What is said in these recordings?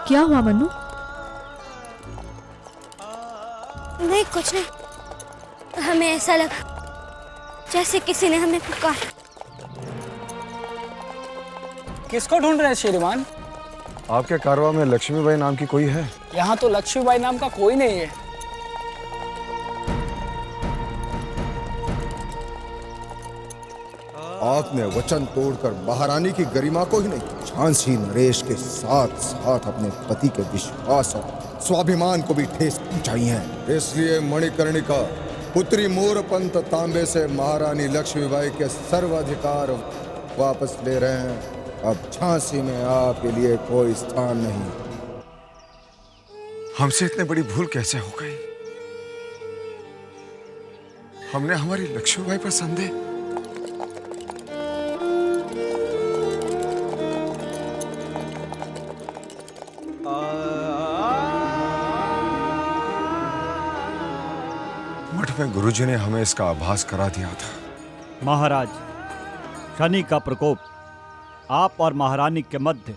क्या हुआ मन्नू? नहीं, कुछ नहीं। हमें ऐसा लगा जैसे किसी ने हमें पुकारा। किसको ढूंढ रहे हैं श्रीमान? आपके कारवां में लक्ष्मीबाई नाम की कोई है? यहाँ तो लक्ष्मीबाई नाम का कोई नहीं है। आपने वचन तोड़कर महारानी की गरिमा को ही नहीं, झांसी नरेश के साथ साथ अपने पति के विश्वास और स्वाभिमान को भी ठेस पहुंचाई है। इसलिए मणिकर्णिका पुत्री मोरपंत तांबे से महारानी लक्ष्मीबाई के सर्वाधिकार वापस ले रहे हैं। अब झांसी में आपके लिए कोई स्थान नहीं। हमसे इतनी बड़ी भूल कैसे हो गई? हमने हमारी लक्ष्मीबाई पर संदेह। मठ में गुरुजी ने हमें इसका आभास करा दिया था। महाराज, शनि का प्रकोप आप और महारानी के मध्य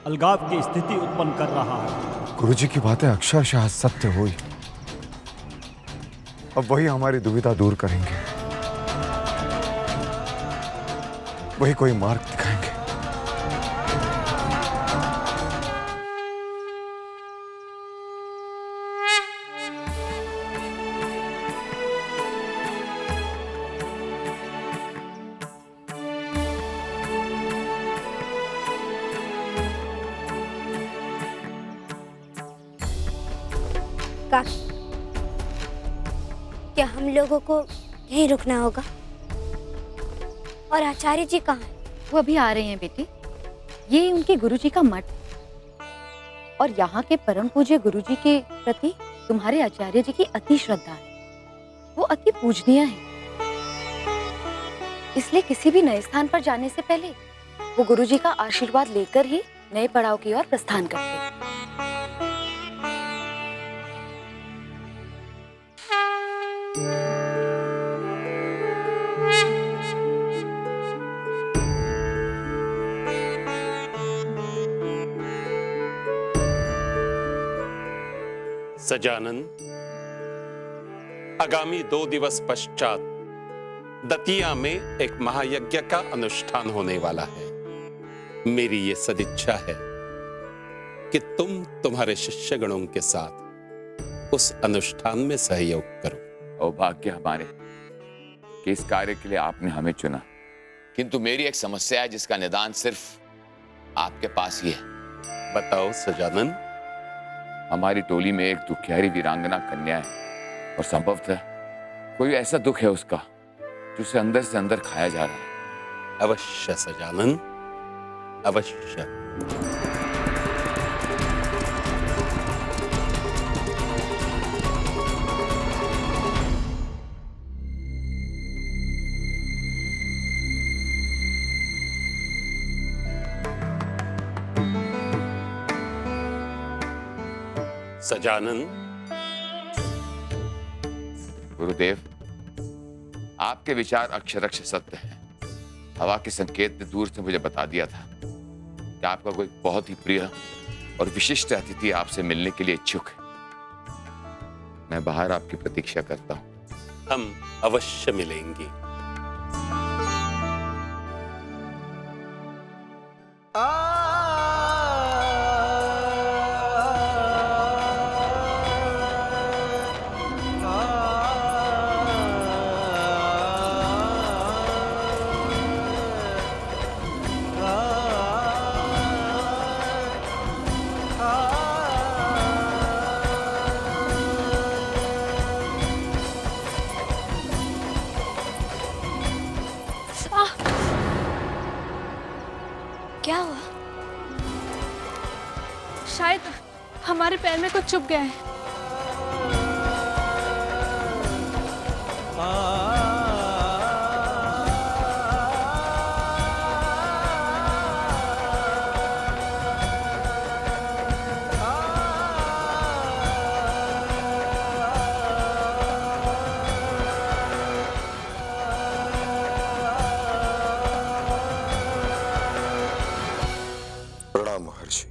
अलगाव की स्थिति उत्पन्न कर रहा है। गुरुजी की बातें अक्षरशः सत्य हुई। अब वही हमारी दुविधा दूर करेंगे, वही कोई मार्ग दिखाएंगे। काश, क्या हम लोगों को यहीं रुकना होगा? और आचार्य जी कहाँ हैं? वो अभी आ रहे हैं बेटी। ये उनके गुरुजी का मठ और यहाँ के परम पूज्य गुरुजी के प्रति तुम्हारे आचार्य जी की अति श्रद्धा है। वो अति पूजनीय है, इसलिए किसी भी नए स्थान पर जाने से पहले वो गुरुजी का आशीर्वाद लेकर ही नए पड़ाव की ओर प्रस्थान करते हैं। सजानन, आगामी 2 दिवस पश्चात दतिया में एक महायज्ञ का अनुष्ठान होने वाला है। मेरी ये सदिच्छा है कि तुम तुम्हारे शिष्यगणों के साथ उस अनुष्ठान में सहयोग करो। सौभाग्य हमारे कि इस कार्य के लिए आपने हमें चुना। किंतु मेरी एक समस्या है जिसका निदान सिर्फ आपके पास ही है। बताओ सजानन। हमारी टोली में एक दुखियारी वीरांगना कन्या है और संभवतः कोई ऐसा दुख है उसका जो उसे अंदर से अंदर खाया जा रहा है। अवश्य सजानन, अवश्य। सजानन। गुरुदेव, आपके विचार अक्षरक्ष सत्य हैं। हवा के संकेत ने दूर से मुझे बता दिया था कि आपका कोई बहुत ही प्रिय और विशिष्ट अतिथि आपसे मिलने के लिए इच्छुक है। मैं बाहर आपकी प्रतीक्षा करता हूं। हम अवश्य मिलेंगे। क्या हुआ? शायद हमारे पैर में कुछ चुभ गया है। प्रणाम महर्षि।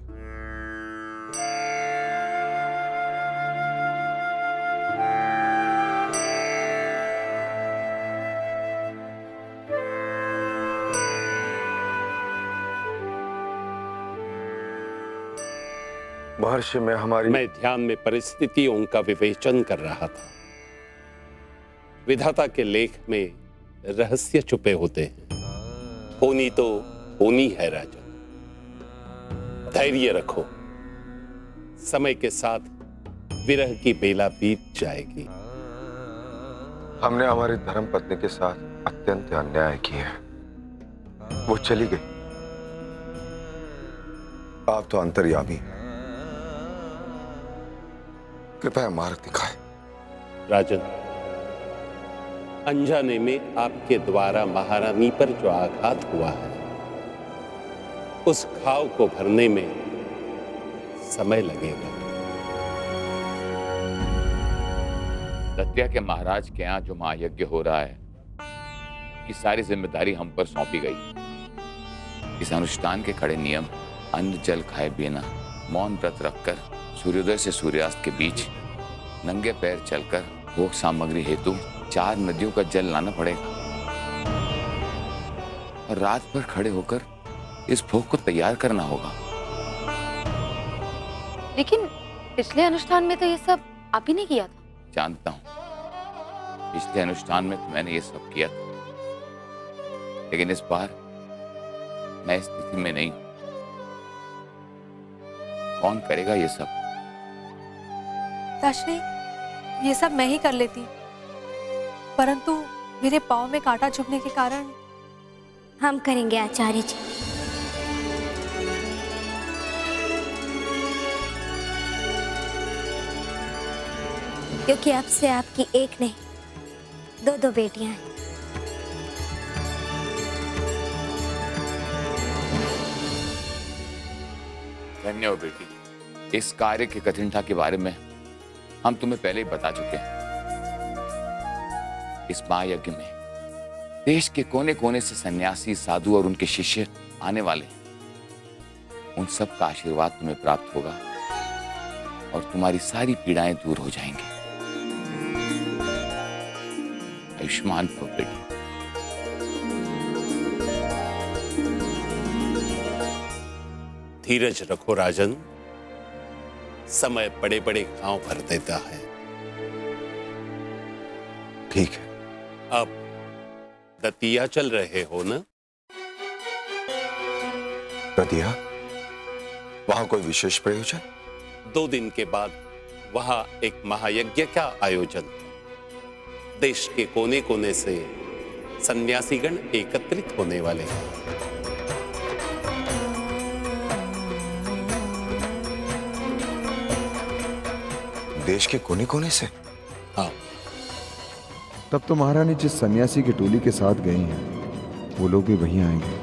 महर्षि मैं हमारी मैं ध्यान में परिस्थितियों का विवेचन कर रहा था। विधाता के लेख में रहस्य छुपे होते हैं। होनी तो होनी है राजन। धैर्य रखो, समय के साथ विरह की बेला बीत जाएगी। हमने हमारी धर्म पत्नी के साथ अत्यंत अन्याय किया है। वो चली गई। आप तो अंतर्यामी हैं। कृपया मार्ग दिखाएं। राजन, अनजाने में आपके द्वारा महारानी पर जो आघात हुआ है, उस घाव को भरने में समय लगेगा। दतिया के महाराज के यहाँ जो महायज्ञ हो रहा है, की सारी जिम्मेदारी हम पर सौंपी गई। इस अनुष्ठान के कड़े नियम, अन्न जल खाए बिना मौन व्रत रखकर सूर्योदय से सूर्यास्त के बीच नंगे पैर चलकर भोग सामग्री हेतु 4 नदियों का जल लाना पड़ेगा और रात भर खड़े होकर इस भोग को तैयार करना होगा। लेकिन पिछले अनुष्ठान में तो ये सब आप ही ने किया था। जानता हूं, पिछले अनुष्ठान में तो मैंने ये सब किया था, लेकिन इस बार मैं इस स्थिति में नहीं। कौन करेगा ये सब? दाशनी, ये सब मैं ही कर लेती, परंतु मेरे पाँव में कांटा चुभने के कारण। हम करेंगे आचार्य जी। क्योंकि अब से आपकी एक नहीं, 2 बेटियां हैं। धन्य हो बेटी। इस कार्य की कठिनता के बारे में हम तुम्हें पहले ही बता चुके हैं। इस महायज्ञ में देश के कोने कोने से सन्यासी, साधु और उनके शिष्य आने वाले हैं। उन सब का आशीर्वाद तुम्हें प्राप्त होगा और तुम्हारी सारी पीड़ाएं दूर हो जाएंगी। आयुष्मान भव बेटी। धीरज रखो राजन, समय बड़े बड़े घाव भर देता है। ठीक है। अब दतिया चल रहे हो ना? दतिया? वहां कोई विशेष प्रयोजन? 2 दिन के बाद वहां एक महायज्ञ का आयोजन है। देश के कोने कोने से सन्यासीगण एकत्रित होने वाले हैं। देश के कोने कोने से? हाँ। तब तो महारानी जिस सन्यासी की टोली के साथ गई हैं, वो लोग भी वहीं आएंगे।